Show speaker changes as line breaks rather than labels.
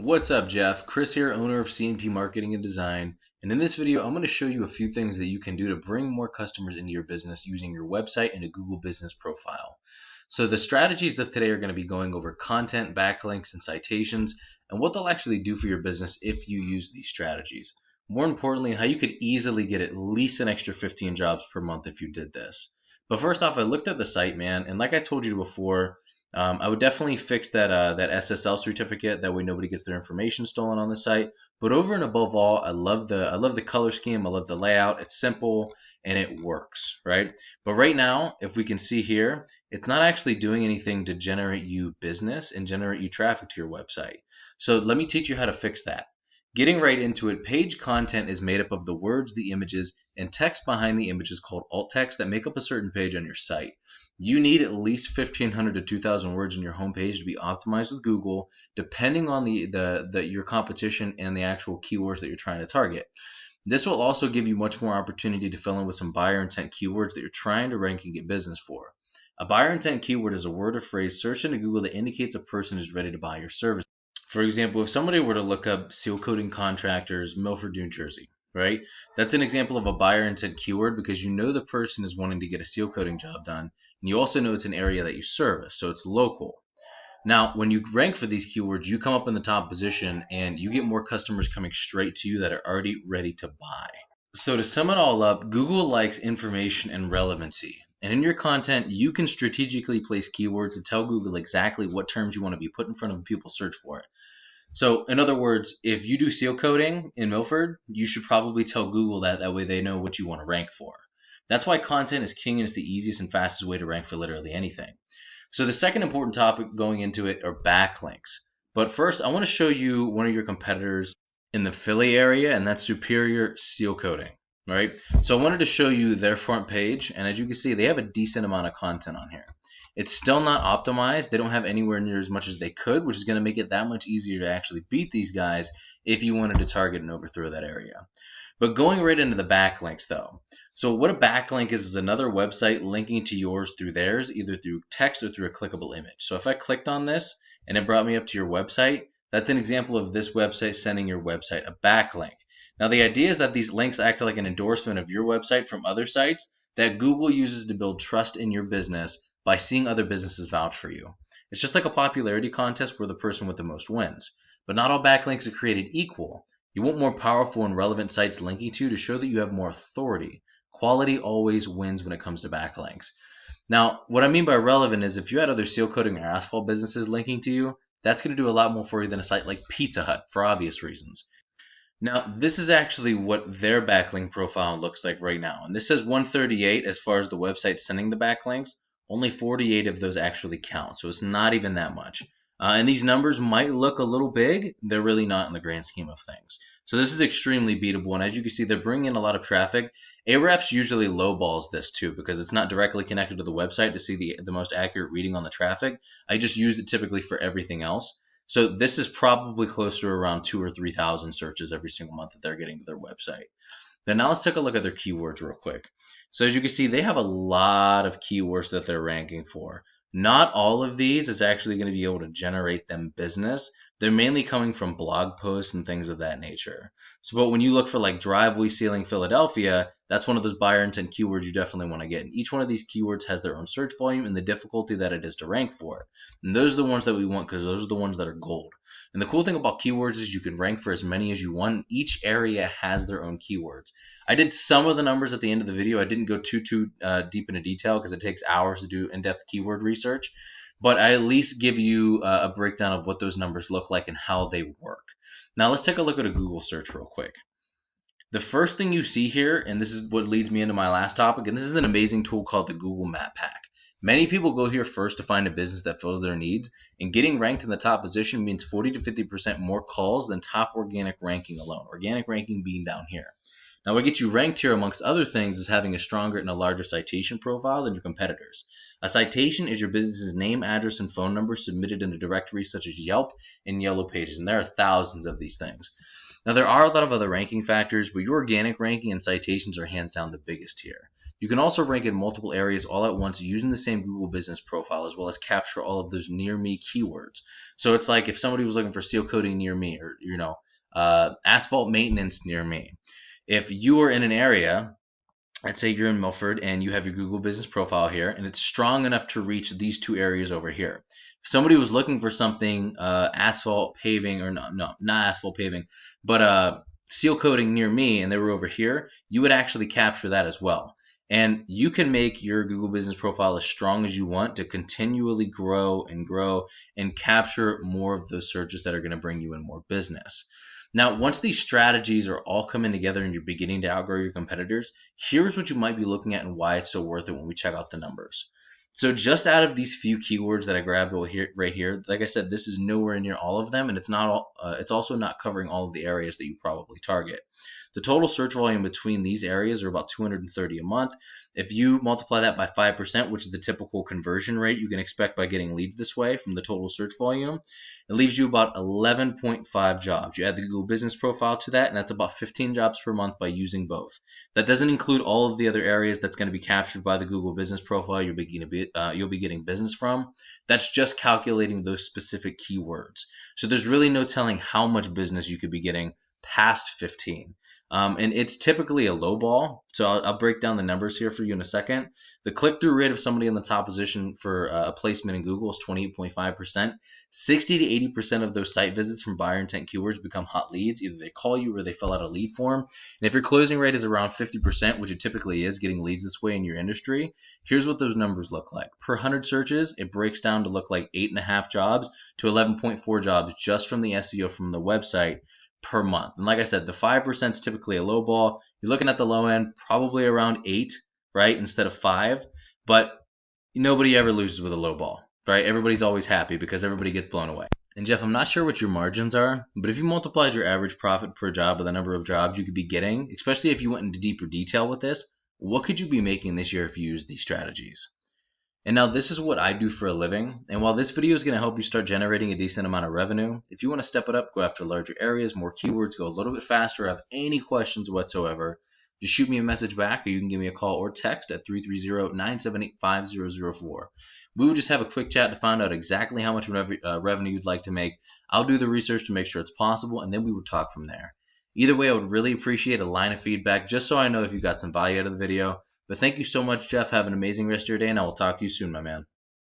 What's up, Jeff? Chris here, owner of CNP Marketing and Design. And in this video, I'm going to show you a few things that you can do to bring more customers into your business using your website and a Google business profile. So the strategies of today are going to be going over content, backlinks, and citations, and what they'll actually do for your business if you use these strategies. More importantly, how you could easily get at least an extra 15 jobs per month if you did this. But first off, I looked at the site, man, and like I told you before, I would definitely fix that SSL certificate. That way nobody gets their information stolen on the site. But over and above all, I love the color scheme. I love the layout. It's simple and it works, right? But right now, if we can see here, it's not actually doing anything to generate you business and generate you traffic to your website. So let me teach you how to fix that. Getting right into it, page content is made up of the words, the images, and text behind the images called alt text that make up a certain page on your site. You need at least 1,500 to 2,000 words in your homepage to be optimized with Google, depending on your competition and the actual keywords that you're trying to target. This will also give you much more opportunity to fill in with some buyer intent keywords that you're trying to rank and get business for. A buyer intent keyword is a word or phrase searched into Google that indicates a person is ready to buy your service. For example, if somebody were to look up seal coating contractors, Milford, New Jersey, right? That's an example of a buyer intent keyword because you know the person is wanting to get a seal coating job done. And you also know it's an area that you service, so it's local. Now, when you rank for these keywords, you come up in the top position and you get more customers coming straight to you that are already ready to buy. So to sum it all up, Google likes information and relevancy. And in your content, you can strategically place keywords to tell Google exactly what terms you want to be put in front of when people search for it. So in other words, if you do seal coating in Milford, you should probably tell Google that way they know what you want to rank for. That's why content is king and it's the easiest and fastest way to rank for literally anything. So the second important topic going into it are backlinks. But first, I want to show you one of your competitors in the Philly area, and that's Superior Sealcoating, right? So I wanted to show you their front page, and as you can see, they have a decent amount of content on here. It's still not optimized. They don't have anywhere near as much as they could, which is going to make it that much easier to actually beat these guys if you wanted to target and overthrow that area. But going right into the backlinks though. So what a backlink is another website linking to yours through theirs, either through text or through a clickable image. So if I clicked on this and it brought me up to your website, that's an example of this website sending your website a backlink. Now the idea is that these links act like an endorsement of your website from other sites that Google uses to build trust in your business by seeing other businesses vouch for you. It's just like a popularity contest where the person with the most wins. But not all backlinks are created equal. You want more powerful and relevant sites linking to show that you have more authority. Quality always wins when it comes to backlinks. Now, what I mean by relevant is if you had other seal coating or asphalt businesses linking to you, that's going to do a lot more for you than a site like Pizza Hut for obvious reasons. Now, this is actually what their backlink profile looks like right now. And this says 138 as far as the website sending the backlinks. Only 48 of those actually count, so it's not even that much. And these numbers might look a little big. They're really not in the grand scheme of things. So this is extremely beatable. And as you can see, they're bringing in a lot of traffic. Ahrefs usually lowballs this too because it's not directly connected to the website to see the most accurate reading on the traffic. I just use it typically for everything else. So this is probably closer to around 2,000 or 3,000 searches every single month that they're getting to their website. Then now let's take a look at their keywords real quick. So as you can see, they have a lot of keywords that they're ranking for. Not all of these is actually going to be able to generate them business. They're mainly coming from blog posts and things of that nature. So, but when you look for like driveway sealing Philadelphia, that's one of those buyer intent keywords you definitely want to get. And each one of these keywords has their own search volume and the difficulty that it is to rank for. And those are the ones that we want because those are the ones that are gold. And the cool thing about keywords is you can rank for as many as you want. Each area has their own keywords. I did some of the numbers at the end of the video. I didn't go too deep into detail because it takes hours to do in-depth keyword research. But I at least give you a breakdown of what those numbers look like and how they work. Now let's take a look at a Google search real quick. The first thing you see here, and this is what leads me into my last topic, and this is an amazing tool called the Google Map Pack. Many people go here first to find a business that fills their needs, and getting ranked in the top position means 40 to 50% more calls than top organic ranking alone, organic ranking being down here. Now, what gets you ranked here, amongst other things, is having a stronger and a larger citation profile than your competitors. A citation is your business's name, address, and phone number submitted into directories such as Yelp and Yellow Pages, and there are thousands of these things. Now, there are a lot of other ranking factors, but your organic ranking and citations are hands down the biggest here. You can also rank in multiple areas all at once using the same Google Business Profile, as well as capture all of those near me keywords. So it's like if somebody was looking for seal coating near me, or asphalt maintenance near me. If you are in an area, let's say you're in Milford and you have your Google Business Profile here, and it's strong enough to reach these two areas over here. If somebody was looking for something asphalt paving, or not asphalt paving, but seal coating near me, and they were over here, you would actually capture that as well. And you can make your Google Business Profile as strong as you want to continually grow and capture more of those searches that are going to bring you in more business. Now, once these strategies are all coming together and you're beginning to outgrow your competitors, here's what you might be looking at and why it's so worth it when we check out the numbers. So just out of these few keywords that I grabbed right here, like I said, this is nowhere near all of them, and it's also not covering all of the areas that you probably target. The total search volume between these areas are about 230 a month. If you multiply that by 5%, which is the typical conversion rate you can expect by getting leads this way from the total search volume, it leaves you about 11.5 jobs. You add the Google Business Profile to that, and that's about 15 jobs per month by using both. That doesn't include all of the other areas that's going to be captured by the Google Business Profile you'll be getting business from. That's just calculating those specific keywords. So there's really no telling how much business you could be getting past 15. And it's typically a low ball. So I'll break down the numbers here for you in a second. The click-through rate of somebody in the top position for a placement in Google is 28.5%. 60 to 80% of those site visits from buyer intent keywords become hot leads. Either they call you or they fill out a lead form. And if your closing rate is around 50%, which it typically is getting leads this way in your industry, here's what those numbers look like. Per 100 searches, it breaks down to look like 8.5 jobs to 11.4 jobs just from the SEO from the website per month. And like I said, the 5% is typically a low ball. You're looking at the low end, probably around 8, right, instead of 5. But nobody ever loses with a low ball, right? Everybody's always happy because everybody gets blown away. And Jeff, I'm not sure what your margins are, but if you multiplied your average profit per job by the number of jobs you could be getting, especially if you went into deeper detail with this, what could you be making this year if you used these strategies? And now this is what I do for a living. And while this video is going to help you start generating a decent amount of revenue, if you want to step it up, go after larger areas, more keywords, go a little bit faster, have any questions whatsoever, just shoot me a message back, or you can give me a call or text at 330-978-5004. We will just have a quick chat to find out exactly how much revenue you'd like to make. I'll do the research to make sure it's possible, and then we would talk from there. Either way, I would really appreciate a line of feedback just so I know if you got some value out of the video. But thank you so much, Jeff. Have an amazing rest of your day, and I will talk to you soon, my man.